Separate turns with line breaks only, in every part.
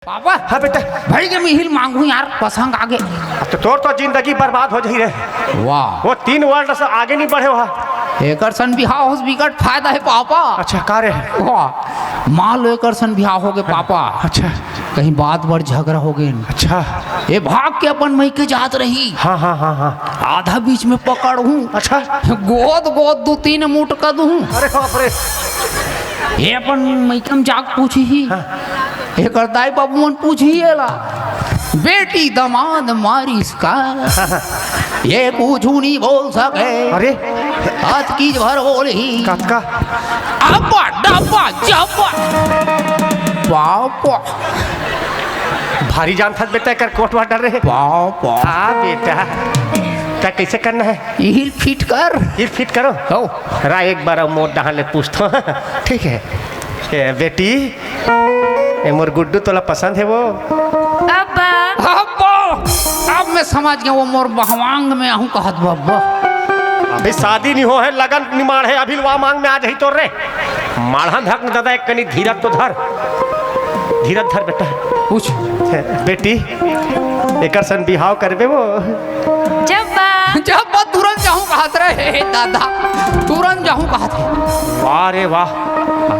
पापा
हाँ बेटा।
भाई के मिहिल मांगू यार पसंद आगे।
तो तोर तो जिंदगी बर्बाद हो जाही रे।
वाह
वो 3 वर्ड से आगे नहीं बढ़े वहाँ।
एकर सन बिहाव हो बिकट फायदा है पापा।
अच्छा का रे।
वाह मान लो एकर सन बिहाव हो गए पापा।
अच्छा
कहीं बात बड़ झगड़ा हो गए
अच्छा।
ये भाग के अपन मई के जात रही।
हाँ हाँ हाँ हाँ।
आधा बीच में पकड़ हूँ।
अच्छा
गोद गोद 2-3 मुठ कर दूँ।
अरे बाप रे।
ये अपन मैकम जाग पूछी ही। एक दाई बाबू मन पूछी ला बेटी दमाद मारिस का। ये कुछ नहीं बोल सके।
अरे
हाथ की भर बोली
कतका
अब्बा डब्बा जब्बा पापा
भारी जान था बेटा कर कोट वाटर रे।
पापा
हाँ बेटा क्या कैसे करना है।
हिल फिट कर
ये फिट करो।
हो
रा एक बार मोर डहान ले पूछता हूँ। ठीक है ए, बेटी ए, मोर गुड्डू तोला पसंद है वो।
अब्बा
अब्बा अब मैं समझ गया वो मोर बहवांग में आहूँ कहत बब्बा।
अभी शादी नहीं हो है लगन निमाड़ है अभी वहाँ मांग में आ जाही तोर रे। माढ़ा धक दादा एक कनी धीरज तो धर। धीरज धर बेटा।
पूछ
बेटी एकर सन बिहाव करबे वो।
जब्बा
जब मैं तुरंत जाऊँ कहत रहे दादा तुरंत जाऊँ कहत है।
वाह रे वाह।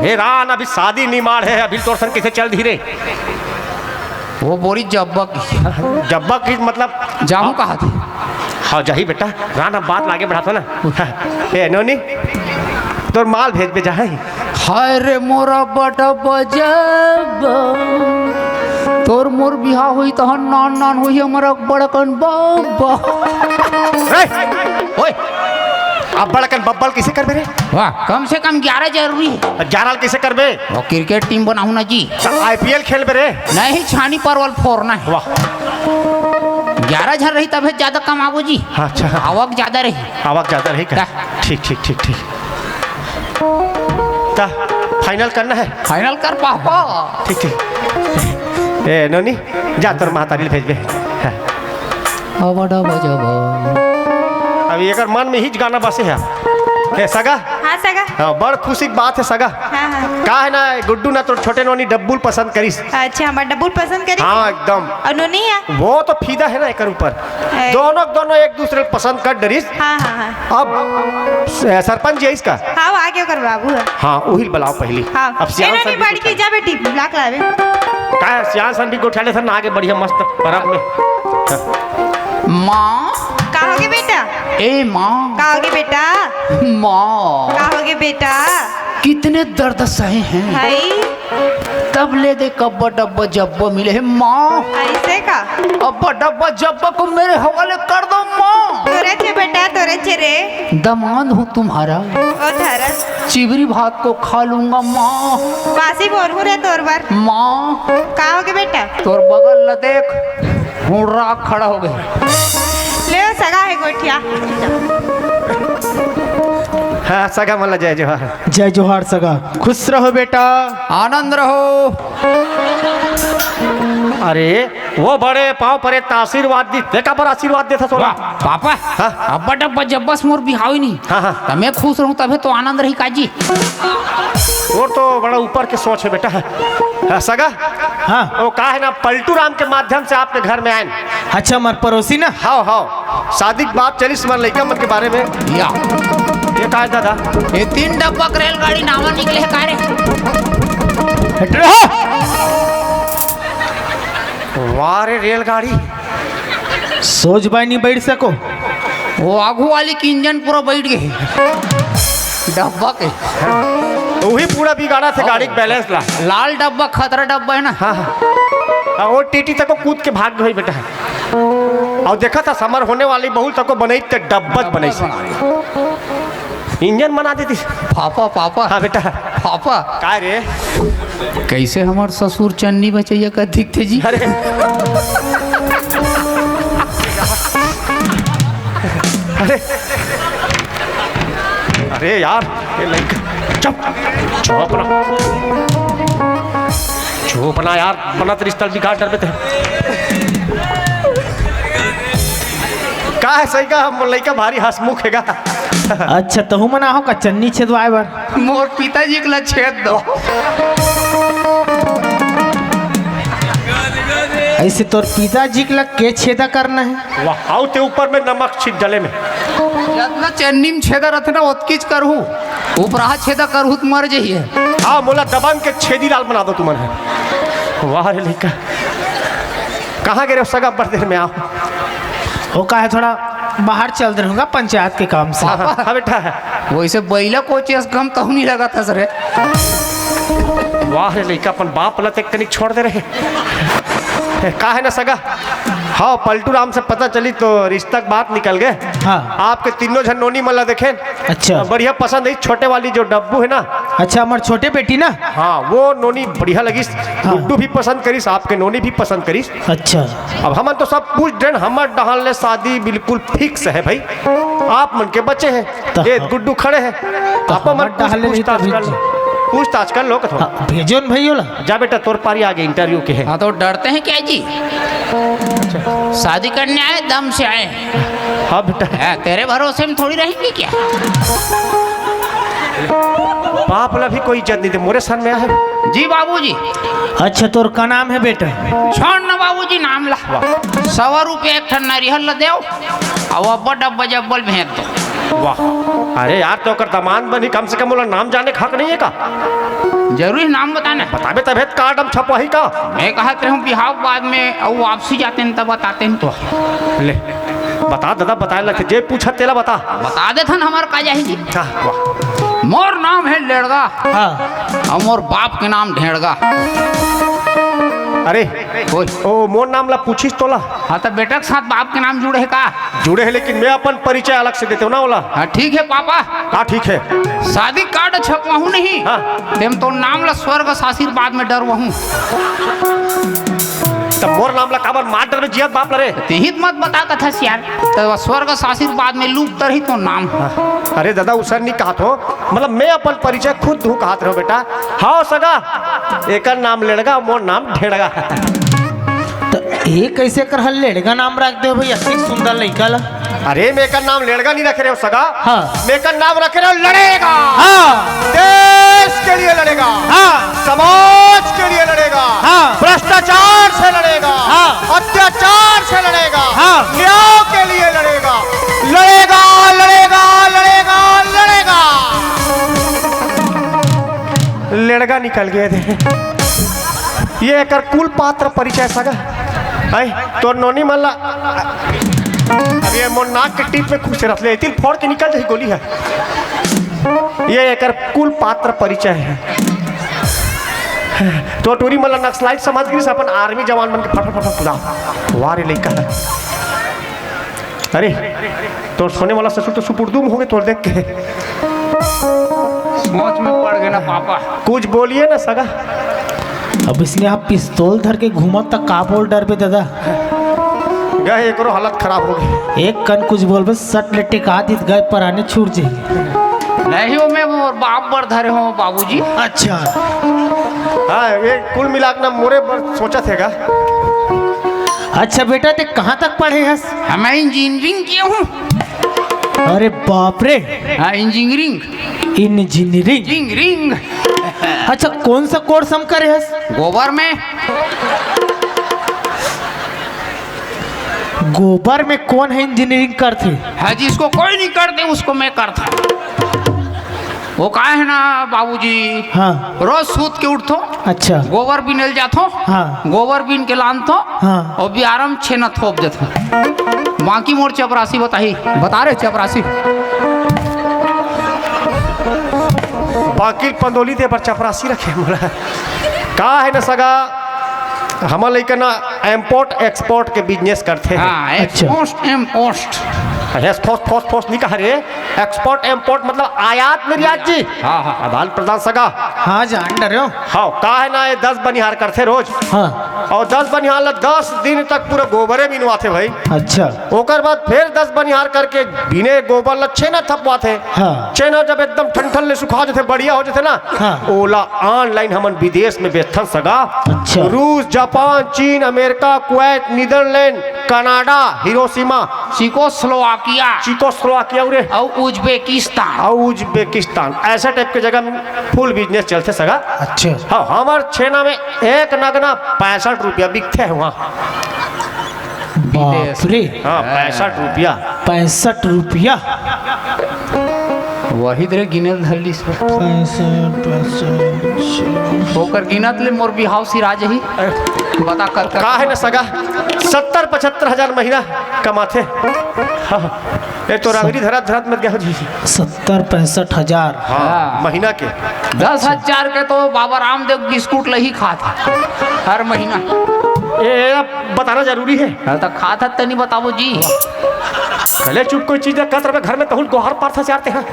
हे रान अभी शादी निमाड़ है अभी तोर सन कैसे चल धीरे।
वो बोली जब्बा की
जब्बा की मतलब
जाऊँ कहत है।
हाँ जाही बेटा रान अब बात आगे बढ़ातो ना। ए नोनी तोर माल भेज बे जाही।
हाय रे मोरा बड़ा बजब तोर मोर बिहा हुई तहन नान नान हुई हमारा बड़कन बाबा।
ओए अब बड़कन बब्बल कैसे करबे रे।
वाह कम से कम 11 जरूरी है।
11 कैसे करबे।
और क्रिकेट टीम बनाऊँ ना जी।
IPL खेलबे रे।
नहीं छानी परवल फोड़ना है।
वाह
11 जन रही तब ज्यादा कमाबो जी।
अच्छा
आवक ज्यादा रही।
आवक ज्यादा रही का। ठीक ठीक ठीक ठीक ता फाइनल करना है।
फाइनल कर पापा।
ठीक ठीक ए नोनी जा तोर महतारी भेज बे। हाँ।
बड़ा बजब
अभी एकर मन में ही गाना बसे है। हे सगा
हाँ सगा
हाँ बड़ खुशी की बात है सगा।
हाँ हाँ
का है ना गुड्डू ना तो छोटे नोनी डब्बुल पसंद करीस।
अच्छा हमारा डब्बुल पसंद करी।
हाँ एकदम
और नहीं है।
वो तो फीदा है ना एकर ऊपर।
है।
दोनों एक दूसरे को पसंद कर डरीस।
हाँ हाँ हाँ
अब सरपंच जी है इसका।
हाँ वो आगे कर बाबू है।
हाँ उहिल बुलाओ पहली।
हाँ
अब सियान
नहीं
सन भी
बड़ी की जा बेटी ब्लैक लावे।
का है सियान सन भी गोठाले सन आगे बढ़िया मस्त परब में।
माँ
कहोगे बेटा
ए माँ
कहोगे बेटा
माँ
कहोगे बेटा।
कितने दर्द सहे हैं
भाई
तब ले दे कब्बा डब्बा जब्बा मिले है माँ।
ऐसे का
अब्बा डब्बा जब्बा को मेरे हवाले कर दो माँ।
तोरे छे बेटा तोरे छे रे।
दमाद हूँ तुम्हारा
ओ धरस
चिवरी भात को खा लूंगा माँ।
बासी बोल रे तोर बार
माँ
कहोगे बेटा।
तोर बगल ल देख हूँ राख खड़ा हो गए।
ले सगा है गोठिया।
हाँ सगा मला जय जोहार।
जय जोहार सगा। खुश रहो बेटा।
आनंद रहो।
अरे वो बड़े पाँव परे त आशीर्वाद दी देखा पर आशीर्वाद देता सोला।
वाह पापा अब्बा डब्बा जब्बा से मोर बिहाव ही नहीं।
हाँ हाँ
तो मैं खुश रहूँ तभी तो आनंद रही काजी।
और तो बड़ा ऊपर के सोच है बेटा। हाँ, सगा
हाँ
वो का है ना पलटू राम के माध्यम से आपके घर में आए।
अच्छा हमार पड़ोसी ना।
हाँ हाँ शादी की बात चली समर लड़का मन के बारे में।
या
ये का है दादा।
ये 3 डब्बा का रेलगाड़ी नावा निकले है कारे।
हट रहो।
वाह रे रेलगाड़ी।
सोच बाई नहीं बैठ सको।
वो आगू वाली की इंजन पूरा बैठ गए डब्बा के।
वही पूरा बिगाड़ा थे गाड़ी का बैलेंस ला।
लाल डब्बा खतरा डब्बा है ना।
हाँ हाँ वो टीटी तक को कूद के भाग गई बेटा। और देखा था समर होने वाली बहुल तक को बनाई तो डब्बा बनाई से इंजन बना देती।
पापा पापा
हाँ बेटा।
पापा
का रे।
कैसे हमार ससुर चन्नी बचैया का दिखते जी।
अरे अरे अरे यार ये लड़का चुप चुप ना चुप ना यार बना तेरी स्थल बिगाड़ डर थे। का है सही का हम लड़का भारी हंसमुख हैगा।
अच्छा तहु मना हो का चन्नी छेदवाए बार
मोर पिताजी के ला छेद दो।
ऐसे तोर पिताजी के लग के छेदा करना है।
वाह आओ ते ऊपर में नमक छीट डले में।
जितना चन्नी में छेदा रहते ना उतकीच करहू ऊपरा छेदा करहू तो मर जाइए।
हाँ मोला दबंग के छेदी लाल बना दो तुम्हारे। वाह रे लड़का कहाँ गिरे हो सगा बड़ देर में आओ।
वो का है थोड़ा बाहर चल रहे होगा पंचायत के काम से।
हाँ बेटा है।
वैसे बैला कोचेस कम तो नहीं लगा था सर।
वाह रे लड़का अपन बाप लत एक कनिक छोड़ दे रहे का है ना सगा। हाँ पलटू राम से पता चली तो रिश्ता की बात निकल गए।
हाँ
आपके तीनों झन नोनी मल्ला देखे।
अच्छा
बढ़िया पसंद है छोटे वाली जो डब्बू है ना।
अच्छा हमारे छोटे बेटी ना।
हाँ वो नोनी बढ़िया लगी। गुड्डू भी पसंद करीस आपके नोनी भी पसंद करीस।
अच्छा
अब हम तो सब पूछ डेन हमर डहाल ले शादी बिल्कुल फिक्स है भाई। आप मन के बच्चे हैं
तो
ये गुड्डू खड़े हैं आप मन
हमर डहाल ले नहीं तो
पूछताछ कर लो कथो।
हाँ, भेजो न भाई होला।
जा बेटा तोर पारी आगे इंटरव्यू के है।
हाँ तो डरते हैं क्या जी? शादी करने आए दम से आए।
हाँ बेटा
है, तेरे भरोसे में थोड़ी रहेंगे क्या?
बाप ला भी कोई इज्जत नहीं दे मोरे सन में है।
जी बाबूजी।
अच्छा तोर का नाम है बेटा?
छोड़ ना बाबूजी नाम ला। 100 रुपये एक ठन नारियल ला देओ और अब्बा डब्बा जब्बल भेज दो।
वाह अरे यार तो कर दामाद बनी कम से कम बोला नाम जाने का हक नहीं है का?
जरूरी नाम बताना।
बताबे तबे कार्ड हम छपवाही का।
मैं कहा हूँ बिहाव बाद में और वापसी जाते हैं तब बताते हैं तो
ले बता दादा बताए लगे जे पूछा तेला बता।
बता दे थन हमार का जाही जी।
वाह
मोर नाम है लेड़गा
हाँ
और मोर बाप के नाम ढेड़गा।
अरे
बोल।
ओ मोर नाम ला पूछिस तोला।
हाँ तो बेटा के साथ बाप के नाम जुड़े है का?
जुड़े है लेकिन मैं अपन परिचय अलग से देते हो ना बोला।
हाँ ठीक है पापा।
हाँ ठीक है।
शादी कार्ड छपवाहू नहीं।
हाँ।
तेम तो नाम ला स्वर्ग आशीर्वाद में डरवाहू।
तब मोर नाम ला काबर मार डर में जियत बाप लरे।
तेहित मत बता कथा यार तो स्वर्ग आशीर्वाद में लूप तर ही तो नाम।
अरे दादा उसर नहीं कहा तो मतलब मैं अपन परिचय खुद हूँ कहत रहो बेटा। हाँ सगा एकर नाम लेड़गा मोर नाम ढेड़गा।
तो ये कैसे कर हल लेड़गा नाम रख दे भाई इतनी सुंदर लड़का ला।
अरे मैं एकर नाम लेड़गा नहीं रखे रहे हो सगा।
हाँ।
मैं एकर नाम रखे रहे हो लड़ेगा।
हाँ
देश के लिए लड़ेगा।
हाँ
समाज के लिए लड़ेगा।
हाँ।
भ्रष्टाचार से लड़ेगा।
हाँ।
अत्याचार से लड़ेगा।
हाँ।
न्याय के लिए लड़ेगा। लड़ेगा लड़ेगा लड़ेगा लड़ेगा। लड़गा निकल गए थे। ये एकर कुल पात्र परिचय सगा। आई तोर नोनी मल्ला अब ये मोर नाक के टीप में खुश रख ले तिल फोड़ के निकल जाए गोली है। ये एकर कुल पात्र परिचय है। तो टूरी मतलब नक्सलाइट समझ गई अपन आर्मी जवान बन के फट फट पूरा वारे लड़का है। अरे तो सोने वाला ससुर तो सुपुर्दुम हो गए तोड़ देख के।
सोच में पड़ गए ना पापा।
कुछ बोलिए ना सगा।
अब इसलिए आप पिस्तौल धर के घूमब तक का बोल डर पे दादा।
गए एक हालत खराब हो गई।
एक कन कुछ बोल बस सट लट्टे का दित गए पराने छूट जाएगी।
नहीं हो मैं मोर बाप पर धरे हो बाबूजी।
अच्छा
हाँ ये कुल मिला के ना मोरे पर सोचा थे का।
अच्छा बेटा ते कहाँ तक पढ़े हस?
मैं इंजीनियरिंग किया हूँ।
अरे बाप रे
हाँ इंजीनियरिंग।
इंजीनियरिंग।
इंजीनियरिंग।
अच्छा कौन सा कोर्स हम करे हस?
गोबर में।
गोबर में कौन है इंजीनियरिंग करते?
है जिसको कोई नहीं करते उसको मैं करता। वो का है ना बाबूजी।
हाँ
रोज सूत के उठतो।
अच्छा
गोबर बीनल जातो।
हाँ।
गोबर बीन के लानतो।
हाँ।
और बियारम छेना थोप देतो। बाकी मोर चपरासी बताही बता रहे चपरासी।
बाकी पंदोली दे पर चपरासी रखे मोला का है ना सगा। हमारे लेकर ना इम्पोर्ट एक्सपोर्ट के बिजनेस करते हैं।
हाँ
अच्छा।
एक्सपोस्ट एम्पोस्ट।
नहीं कहा रे। एक्सपोर्ट इम्पोर्ट मतलब आयात निर्यात जी।
हाँ हाँ।
आदान प्रदान सगा।
हाँ जान डरे हो।
हाँ का है ना ये 10 बनिहार करते रोज।
हाँ
और 10 बनिहार ला 10 दिन तक पूरा गोबरे बिनवाते भाई।
अच्छा
ओकर बाद फिर 10 बनिहार करके बिने गोबर ला छेना थपवाते।
हाँ।
छेना जब एकदम ठंडल ले सुखा जाते बढ़िया हो जाते ना।
हाँ।
ओला ऑनलाइन हमन विदेश में बेचथन सगा।
अच्छा
रूस, जापान, चीन, America, Kuwait, Netherland, Canada, Hiroshima, Czechoslovakia
और उज्बेकिस्तान।
और उज्बेकिस्तान, ऐसा टाइप के जगह में फुल बिजनेस चलते सगा।
अच्छा
हाँ, हमारे छेना में एक नगना 65 रुपया बिकते हैं वहाँ।
बाप रे,
हाँ, 65 रुपया।
65 रुपया।
वही दरे गिनल धल्ली से
65
होकर गिनत ले मोर बिहाव सिराज ही बता कर
का है ना सगा 70-75 हजार महीना कमाते। हाँ, ये तो रंगरी धरत धरत मत गया जी।
70-65 हजार।
हाँ, महीना के
10,000 के तो बाबा रामदेव बिस्कुट लही खाते हर महीना।
ये बताना जरूरी है।
तो खाता तो नहीं बताओ जी।
चले चुप, कोई चीज कत रहे घर में तो गोहर पार्था चाहते हैं।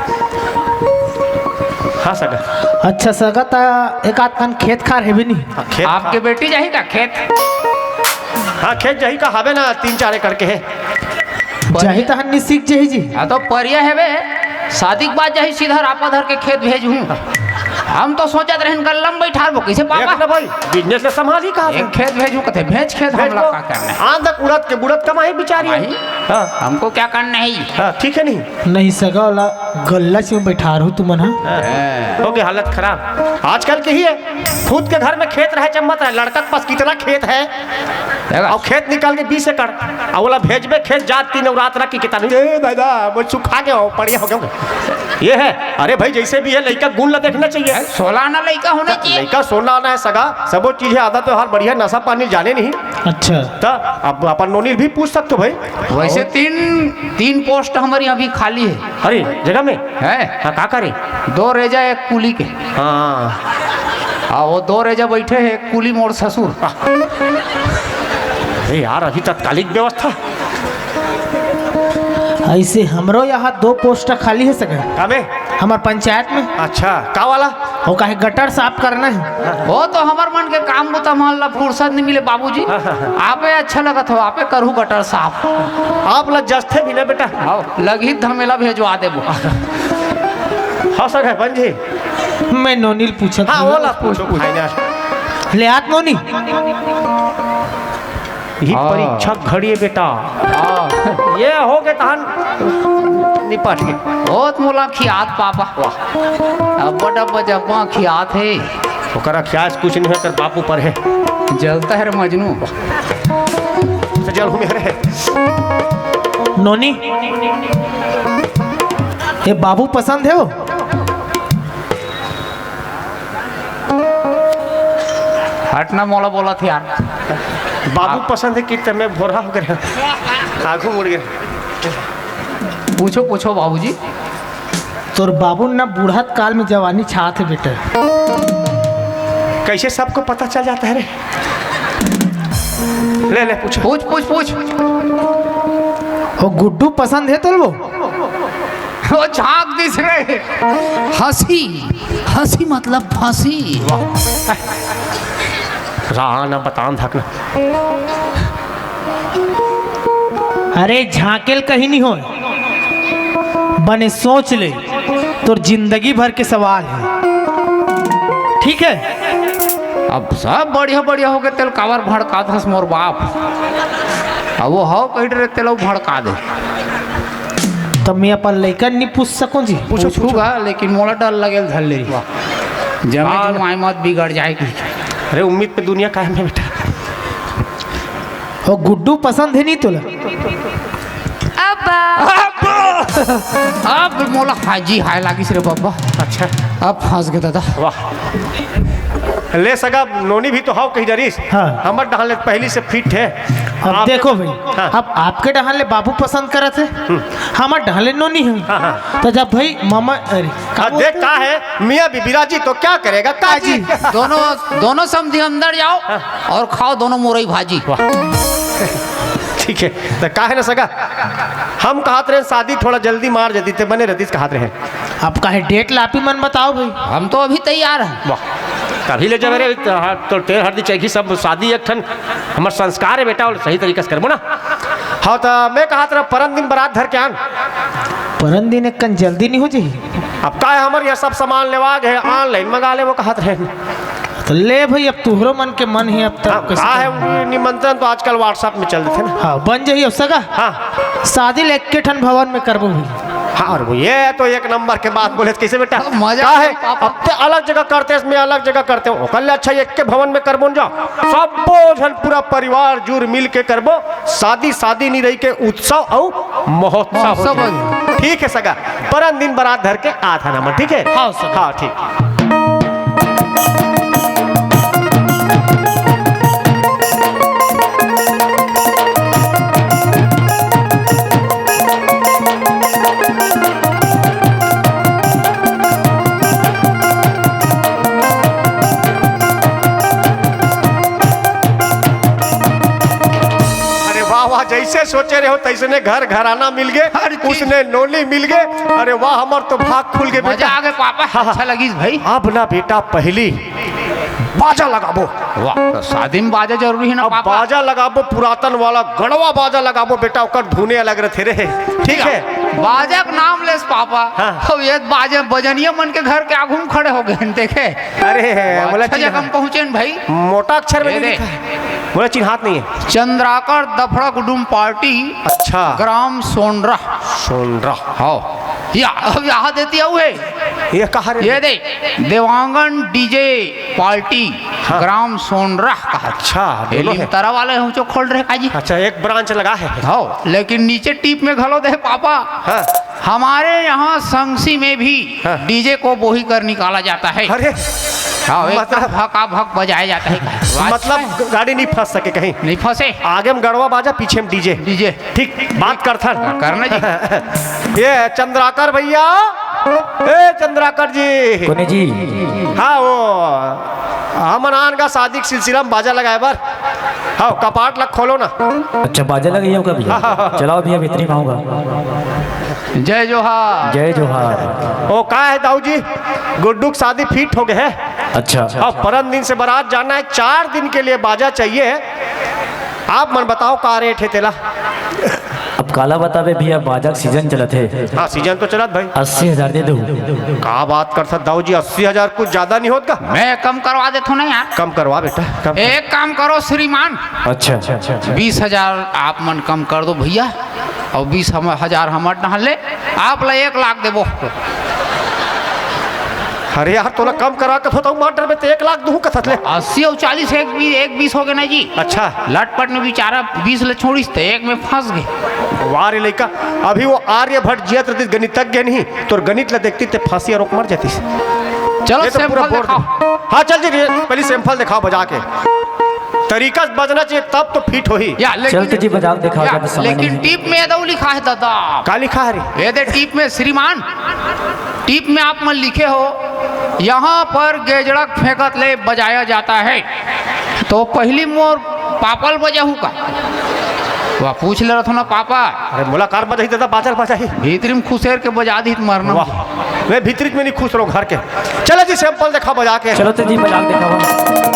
हाँ सगा।
अच्छा सगा ता एक आध खान खेत खार है भी नहीं।
खेत
आपके बेटी जाही का खेत?
हाँ, खेत जही का हवे ना 3-4 एकड़ के है।
जाही तहन नहीं सीख जाही जी।
हाँ तो परिया है बे, शादी के बाद जाही सीधा आपा धर के खेत भेजूँ। हम तो सोचत रहन कलम बैठा बो कैसे
एक
पापा
ना भाई, बिजनेस से संभाली कहा
एक खेत भेजूँ कथे भेज खेत हम लोग का करना है।
आंधक उड़द के बुड़द कमाई बिचारी है।
कमाई?
हाँ
हमको क्या करना है?
हाँ, ठीक है नहीं
नहीं सगा वाला गल्ला से बैठा रहूँ तुमन। हाँ
हो गई हालत खराब। आजकल के ही है, खुद के घर में खेत रहे चम्मत रहे। लड़का के पास कितना खेत है और खेत निकाल के 20 एकड़ और बोला भेजबे खेत जात 3 रात रख के कितना दादा वो सुखा के हो पड़िया हो गया। ये है, अरे भाई जैसे भी है लड़का गुण ला देखना चाहिए।
16 आना लड़का होना चाहिए।
लड़का सोना आना है सगा, सबो चीज है। आधा तो हर बढ़िया नशा पानी जाने नहीं।
अच्छा
तो अब अपन नोनी भी पूछ सकते हो भाई।
वैसे तीन पोस्ट हमारी अभी खाली है।
अरे जगह में
है
हाँ, का करे?
2 रेजा एक कुली के।
हाँ
वो 2 रेजा बैठे हैं, एक कुली मोर ससुर।
अरे यार, अभी तत्कालिक व्यवस्था
ऐसे हमरो यहाँ 2 पोस्ट खाली है सगा
हमें।
हमार पंचायत में।
अच्छा, का वाला?
वो काहे गटर साफ करना है।
वो तो हमार मन के काम को तमाल फुर्सत नहीं मिले बाबूजी। आपे अच्छा लगत हो, आपे करू गटर साफ।
आप लग जस्ते भी ना बेटा।
आओ लगी धमेला भेजवा देबो।
हाँ सर है बन जी।
मैं नोनील पूछत
हाँ
हूँ।
बोला पूछो फाइनल।
ले आत नोनी।
ये परीक्षा घड़ी है बेटा। ये हो गए तहन निपट के।
बहुत मोला खियात पापा। अब बड़ा बजब्बा खियात है।
ओकरा ख्यास कुछ नहीं है, कर बापू पर है।
जलता है रे मजनू।
तो जल हूँ मेरे।
नोनी ये बाबू पसंद है वो?
हटना मोला बोला थे यार।
बाबू पसंद है कि मैं भोरा हो गया, आंखों मुड़ गया।
पूछो पूछो बाबूजी।
तोर बाबू ना बूढ़त काल में जवानी छात है बेटा।
कैसे सबको पता चल जाता है रे? ले ले पूछो।
पूछ पूछ पूछ।
वो गुड्डू पसंद है तो वो?
वो झांक दिस रहे। हंसी हंसी मतलब फांसी।
राना बतान थकना।
अरे झांकेल कहीं नहीं हो, बने सोच ले तो जिंदगी भर के सवाल है। ठीक है,
अब सब बढ़िया बढ़िया हो गए तेल कावर भड़का था मोर बाप। अब वो हो कही रहे तेल भड़का दे।
तो मैं अपन लड़का नहीं पूछ सकूं जी?
पूछूंगा लेकिन मोला डर लगे धर ले जमीन माई मत बिगड़ जाएगी।
अरे उम्मीद पे दुनिया कायम है बेटा।
वो गुड्डू पसंद है नहीं तुला?
अब मोला हाजी हाय लागिस रे बाबा।
अच्छा
अब फंस गए दादा।
वाह, ले सगा नोनी भी तो हाउ कही डरीस।
हाँ।
हमर डाले पहली से फिट है।
अब देखो भाई,
हाँ।
अब आपके डहाले बाबू पसंद करत है, हमार डहाले नोनी है।
हाँ, हाँ।
तो जब भाई मामा अरे
देख का है मियाँ बीबी राजी तो क्या करेगा काजी।
दोनों समझी अंदर जाओ और खाओ दोनों मुरई भाजी।
ठीक है, तो का है ना सगा हम कहते रहे शादी थोड़ा जल्दी मार जल्दी थे बने रहती कहते रहे।
आप काहे डेट लापी मन बताओ भाई।
हम तो अभी तैयार हैं।
वाह, कभी ले जावे रे तो टेर हरदी चाहिए सब। शादी एक ठन हमार संस्कार है बेटा, और सही तरीके से करबो ना। हाँ तो मैं कहत रहा परम दिन बारात धर के आन।
परम दिन एक कन जल्दी नहीं हो जाही?
अब का है हमारे यहाँ सब सामान लेवा गए ऑनलाइन मंगा ले वो कहत रहे।
तो ले भाई, अब तुहरो मन के मन ही अब तक
कहा है निमंत्रण तो आजकल व्हाट्सएप में चल देते ना।
हाँ बन जाइए सगा।
हाँ
शादी लेके के ठन भवन में करबो भाई।
हाँ, और वो ये तो एक नंबर के बात बोले कैसे बेटा
मजा
क्या है
पापा।
अब ते अलग जगह करते हैं, इसमें अलग जगह करते हो कल अच्छा एक के भवन में करबो जा सब बोझल पूरा परिवार जुड़ मिल के करबो शादी। शादी नहीं रही के उत्सव और महोत्सव हो
महोत्सव
जाए। ठीक है सगा, पर दिन बारात धर के आधा नंबर ठीक है।
हाँ, सगा।
हाँ ठीक। जैसे सोचे रहे हो तैसे घर घराना मिल गए, उसने नोली मिल गए। अरे वाह, हमार तो भाग खुल गए
मजा
बेटा।
आ गया पापा। अच्छा लगी भाई।
अब ना बेटा पहली बाजा लगाबो।
वाह, तो शादी में बाजा जरूरी है ना
अब
पापा।
बाजा लगाबो, पुरातन वाला गड़वा बाजा लगाबो बेटा, ओकर धुने अलग रहते रहे। ठीक है,
बाजा का नाम लेस पापा।
हाँ।
अब ये बाजे बजनिया मन के घर के आगू में खड़े हो गए देखे।
अरे बोला
अच्छा जगह हम पहुंचे न भाई।
मोटा अक्षर में
ये
नहीं
देख।
लिखा है, बोला चिन्हात नहीं है।
चंद्राकर दफड़ा कुटुम पार्टी
अच्छा,
ग्राम सोनरा।
सुन रहा
हाँ या अब यहाँ देती है
ये कहा रे?
ये दे देवांगन डीजे पार्टी
हाँ।
ग्राम सोनरा कहा।
अच्छा, दोनों है।
तारा वाले हम जो खोल रहे काजी।
अच्छा, एक ब्रांच लगा है।
हाँ, लेकिन नीचे टीप में घलो दे पापा।
हाँ।
हमारे यहाँ संगसी में भी
हाँ।
डीजे को बोही कर निकाला जाता है।
अरे
हाँ, एक
मतलब-
भका भक बजाया जाता है।
मतलब गाड़ी नहीं फंस सके कहीं,
नहीं फंसे।
आगे में गड़वा बाजा, पीछे में डीजे।
डीजे
ठीक बात करता
करना जी।
ये चंद्राकर भैया, ए चंद्राकर जी।
कोने जी।
हाँ, वो हमनान का शादी के सिलसिला में बाजा लगाए बार। हाँ, कपाट लग खोलो ना।
अच्छा बाजा लगी है भैया। चलाओ भैया, भीतरी में आऊंगा।
जय जोहार।
जय जोहार।
ओ का है दाऊ जी, गुड्डू की शादी फिट हो गए है।
अच्छा
अब परम दिन से बारात जाना है, 4 दिन के लिए बाजा चाहिए। आप मन बताओ का रेट है तेला?
अब काला बतावे भैया, बाजा का सीजन चलत है।
हाँ, सीजन तो चलत भाई।
80,000 दे दो।
का बात कर सकता दाऊ जी, 80,000 कुछ ज्यादा नहीं होता?
मैं कम करवा देता हूँ ना यार।
कम करवा बेटा, कम।
एक काम करो श्रीमान,
अच्छा
20,000 आप मन कम कर दो भैया, और 20,000 हमारे नहा ले। आप ला 1 लाख देवो।
अरे यार, तोला कम करा के होता हूँ माटर में तो 1 लाख दूँ कथत ले।
80 और 40 एक 20 हो गए ना जी।
अच्छा,
लटपट में बेचारा 20 ले छोड़ीस तो एक में फंस गए।
वाह रे लड़का, अभी वो आर्यभट्ट जियत रहती गणितज्ञ नहीं, तो गणित ला देखती तो फांसी रोक मर जाती।
चलो
ये तो पूरा
सैंपल
बोर्ड
दिखाओ।
हाँ चल जी, पहले सैंपल दिखाओ बजा के। तरीका से बजना चाहिए तब तो फिट हो ही।
या
चलते जी बजाओ दिखाओ,
या,
ज्यादा समय
लेकिन
नहीं।
टीप में ये लिखा है दादा।
का लिखा है रे?
ये दे टीप में श्रीमान, टीप में आप मन लिखे हो यहाँ पर गेजड़क फेंकत ले बजाया जाता है। तो पहली मोर पापल बजाहू का? वह पूछ ले रहा था ना पापा।
अरे मुलाकात बजाई दादा, बाजल बजाई।
भीतरी में खुशेर के बजा दी मरना।
वाह, मैं भीतरी में नहीं खुश रहूँ घर के। चलो जी, सैंपल दिखा बजा के।
चलो तो जी बजा के दिखाओ।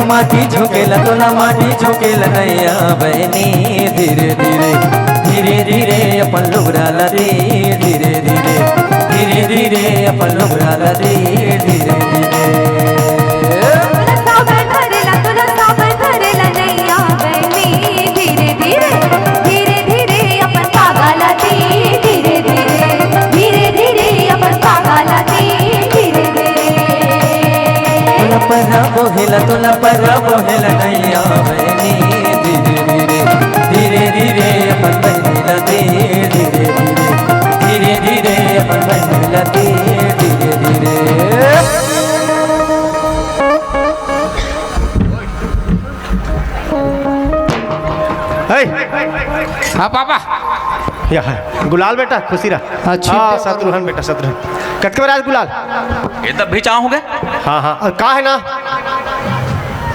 माटी झोंकेला तोला माटी झोंकेला नैया बहनी धीरे धीरे धीरे धीरे अपन लोगराला रे धीरे धीरे धीरे धीरे अपन लोगराला रे धीरे धीरे परा बोहेला तोला परा बोहेला नैया बहनी धीरे धीरे धीरे धीरे अपन बहनीला दे धीरे धीरे
हाँ पापा।
या है गुलाल बेटा, खुशी रहा।
अच्छी
हाँ
बात।
शत्रुघ्न बेटा, शत्रुघ्न कटके बराज गुलाल।
ये तब भी चाह हो गए।
हाँ हाँ, और कहा है ना,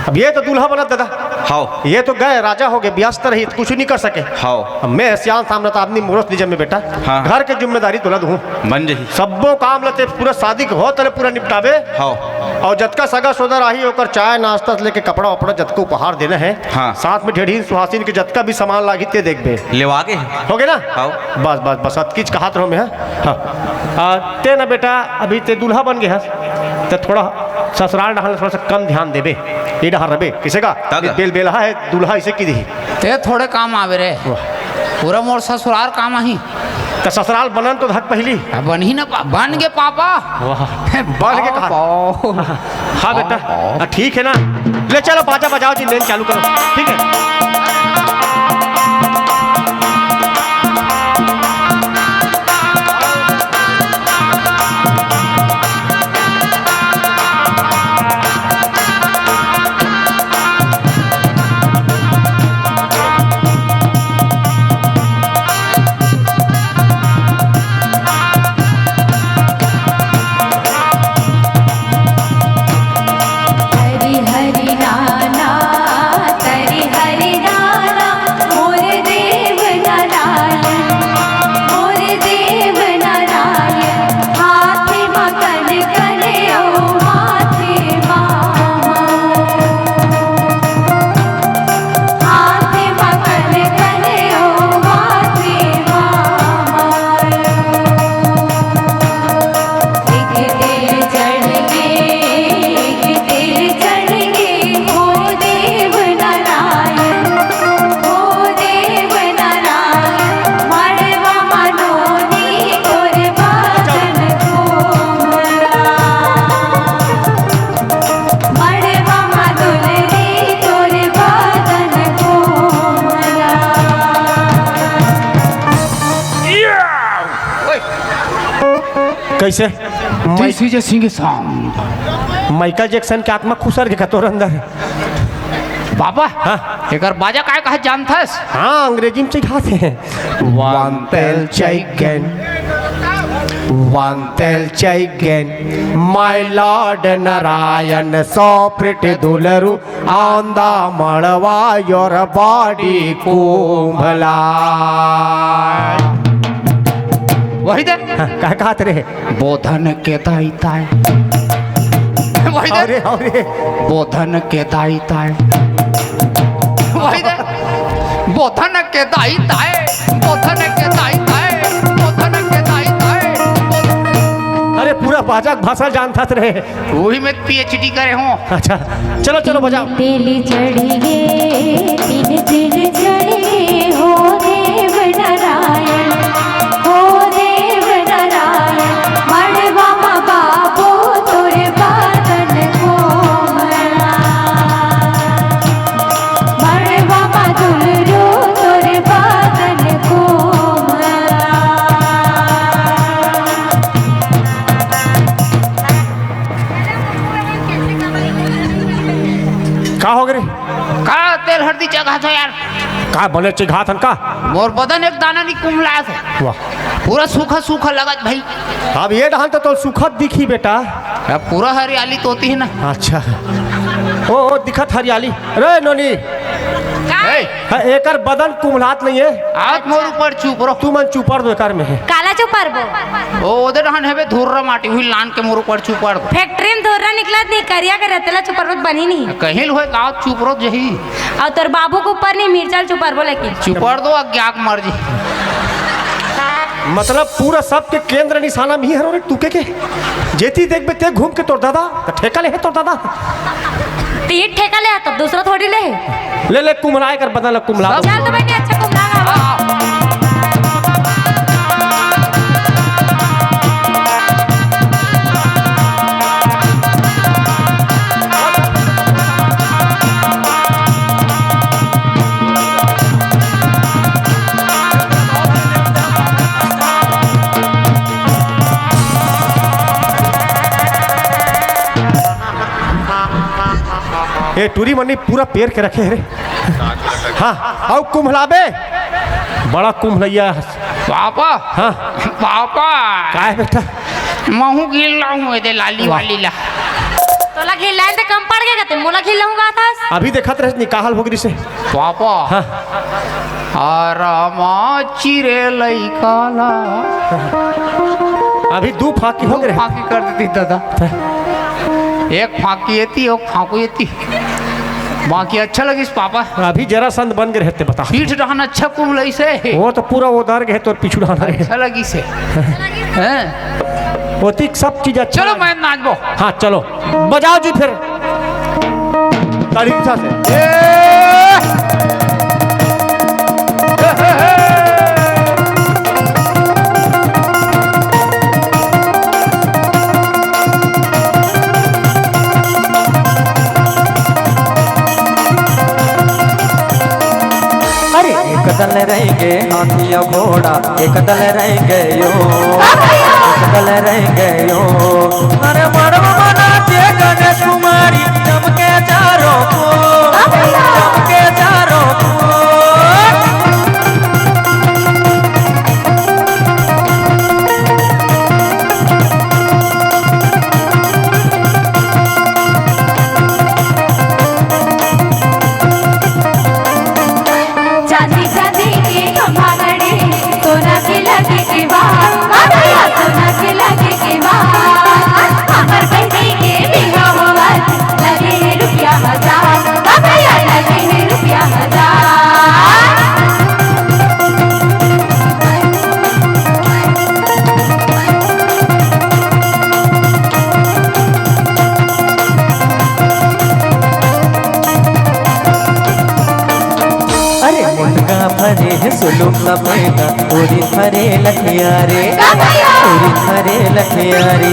अब ये तो दूल्हा बना दादा,
हाँ
ये तो गए राजा हो गए, व्यस्त रही तो कुछ नहीं कर सके।
हाँ
अब मैं सियान सामने तो आदमी मुहूर्त दीजिए में बेटा,
हाँ।
घर के जिम्मेदारी तुला दूँ,
मन जही।
सबो काम लते पूरा शादी के हो तले पूरा निपटावे।
हाँ
और जतका सगा सोदर आही होकर चाय नाश्ता से लेके कपड़ा वपड़ा जतका उपहार देना है,
हाँ।
साथ में ढेढ़ीन सुहासिन के जतका भी सामान लागी ते देखबे।
लेवा के
हो गए ना?
हाँ।
बस बस बस अतकीच कहात रहो मैं। हाँ ते ना बेटा, अभी ते दूल्हा बन गया तो थोड़ा ससुराल डहाल थोड़ा सा कम ध्यान देबे, ये डहाल रबे किसे का
तब।
बेल बेला है दूल्हा इसे की दी
ते थोड़े काम आवे रे, पूरा मोर ससुराल काम आही।
तो ससुराल बनन तो धक पहली
बन ही ना बन गे पापा।
बन के कहा। हाँ बेटा ठीक है ना, ले चलो बाजा बजाओ जी, लेन चालू करो, ठीक है।
हरि हरि नाना तरि हरि नाना मोर देव नारायण हाथे मकन कन्यो माथे मामा हाथे मकन कन्यो माथे मामा एक तेल चढ़ गे हो देव नारायण मड़वा मनोनी तोर बादन कोमला मड़वा मधुलरी तोर बादन कोमला।
कैसे
जैसी जैसी के साउंड
माइकल जैक्सन के आत्मा खुसर के तोर अंदर।
पापा।
हाँ।
एकर बाजा काय कहा जानथस?
हाँ अंग्रेजी में सिखाते हैं। वन तेल चिकन, वन तेल चिकन, my lord Narayan so pretty दुलरू ऑन द मड़वा योर बॉडी कुंभला।
वही दे
कह कहत रे
बोधन के दाई ताय। वही दे
अरे अरे
बोधन के दाई ताय। वही दे बोधन के दाई ताय, बोधन के दाई ताय, बोधन के दाई ताय।
अरे पूरा बाजा भाषा जानता रे।
वही में पीएचडी करे हूँ।
अच्छा चलो चलो बजाओ।
तिल चढ़ी गे तीन तिल चढ़ी हो देव नारायण मड़वा बाबू तोर बादन कोमला मड़वा मधुलरू तोर बादन कोमला।
का हो गए
का तेल हल्दी चढ़ा था यार?
का बने चिघात हन का?
मोर बदन एक दाना नहीं कुमला था,
वाह
पूरा सूखा सूखा लगत भाई।
अब ये डहान तो सुखद दिखी बेटा।
अब पूरा हरियाली तो होती है ना।
अच्छा ओ दिखत हरियाली। रे नोनी एकर बदन कुमलात नहीं है।
आज मोर ऊपर चुप रहो।
तू मन चुपर दो एकर में है।
काला चुपर बो
ओ उधर रहन हेबे धुर्रा माटी हुई लान के मोर ऊपर चुप रहो।
फैक्ट्री में धोरा निकलत नहीं करिया के रतला चुपर बनी नहीं
कहीं होए गाँव चुप रहो जही।
और तोर बाबू के ऊपर नहीं मिर्चल चुपर बो लेकिन
चुपर दो अज्ञाक मर्जी।
मतलब पूरा सबके केंद्र निशाना भी है तुके के जेती देख बे ते घूम के तोर दादा तो ठेका ले है तोर दादा।
तीन ठेका ले तो दूसरा थोड़ी ले
ले कुमलाए कर बदल कुमला।
चल तो बेटे अच्छा कुमला
ए टूरी मनी पूरा पेर के रखे रे। हाँ आओ कुम्हलाबे बड़ा कुम्भलैया।
पापा
हाँ
पापा
का है बेटा?
महू गिल रहा हूँ दे लाली वाली ला।
तोला खिलाए तो कम पड़ गया ते मोला खिलाऊंगा था।
अभी देखत रहे निकाल होगरी से।
पापा
हाँ
आरामा चिरे लइकाला
अभी 2 फाकी हो गए।
फाकी कर देती दादा। एक फाकी येती एक फाकू येती बाकी अच्छा लगिस पापा।
अभी जरा संत बन गए रहते बता।
पीठ रहन अच्छा कुमलई से
वो तो पूरा उधार गए तो पीछू रहना रहे।
अच्छा लगी से हैं।
होती सब चीज अच्छा।
चलो मैं नाचबो।
हाँ चलो बजाओ जी फिर ताली से।
एक दल रहेंगे हाथी और घोड़ा, एक दल रहेंगे यो, एक दल रहेंगे यो। अरे मरवा मनाते गणेश कुमारी चमके चारों को, चमके चारों को।
चांदी चांदी के खंभागड़े सोना के लगे के बाल भैया सोना के लगे के बाल हमर बहनी के बिहा होवत लगे है रुपया 1000 भैया लगे है रुपया 1000।
भरे है सुलूक का बेटा पूरी भरे लखिया रे, पूरी भरे लखिया रे।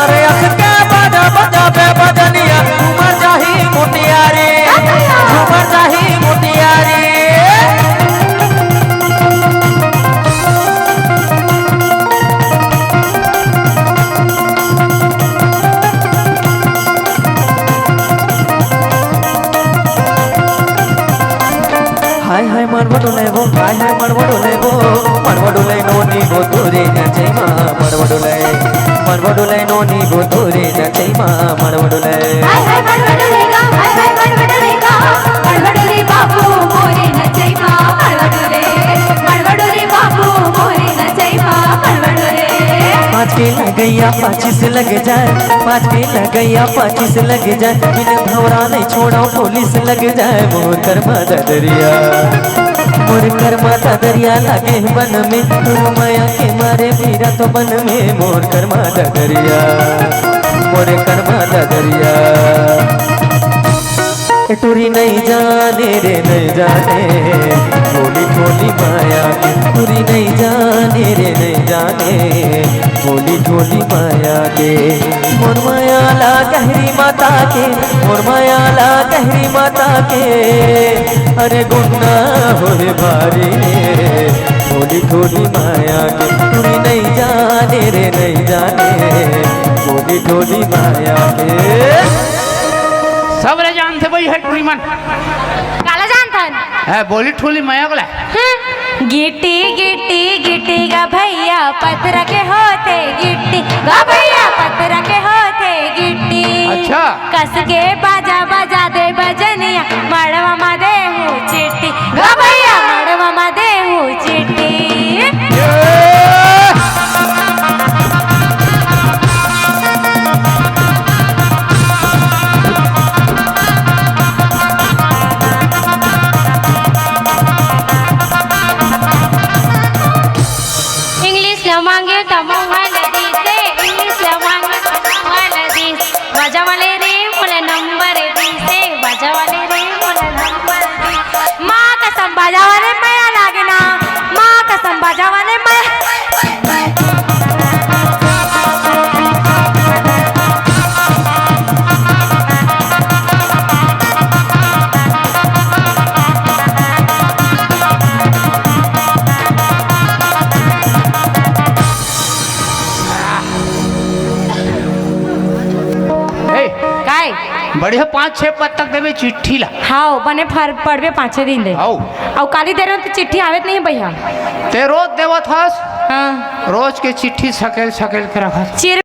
अरे असके बजा बजा बे बजनिया झूमर जाही मोटिया रे, झूमर जाही मोटिया रे। हाय हाय मरवडुले वो, हाय हाय मरवडुले वो, मरवडुले नोनी वो तोरे नचै मा मरवडुले, मरवडुले नोनी वो तोरे नचै मा मरवडुले।
हाय हाय मरवडुले गा, हाय हाय मरवडुले गा, मरवडुले बाबू मोरे नचै मा मरवडुले, मरवडुले बाबू मोरे नचै मा मरवडुले।
5 के लगैया 25 लग जाए, 5 के लगैया 25 लग जाए। बिन भौरा नहीं छोड़ा पुलिस लग जाए। मोर कर्मा दरिया, मोर कर्मा दरिया लागे बन में, माया के मारे मेरा तो बन में। मोर कर्मा दरिया, मोर कर्मा दरिया। टूरी नहीं जाने रे नहीं जाने, भोली भोली माया के टूरी नहीं जाने रे नहीं जाने, भोली भोली माया के। मोर माया ला गहरी माता के, मोर माया ला गहरी माता के। अरे गुन्ना होए भारी रे, भोली भोली माया के टूरी नहीं जाने रे नहीं जाने, भोली भोली माया के।
सब रे जानते भाई है टूरी मन
काला जानथन
है बोली ठोली माया गला।
गिट्टी गिट्टी गिट्टी गा भैया पत्थर के होते गिट्टी गा भैया पत्थर के होते गिट्टी।
अच्छा
कस के बाजा बजा दे बजनिया मड़वा मा दे हूँ चिट्टी गा भैया मड़वा मा दे हूँ चिट्टी। इंग्लिश ल मांगे तो मोबाइल दी से, इंग्लिश ल मांगे
बढ़िया 5-6 पद तक देवे चिट्ठी ला
हाँ बने पढ़वे 5 दिन ले
आओ
और काली देर में तो चिट्ठी आवत नहीं भैया
ते रोज देवत हस
हाँ
रोज के चिट्ठी सकेल सकेल के रखा
चिर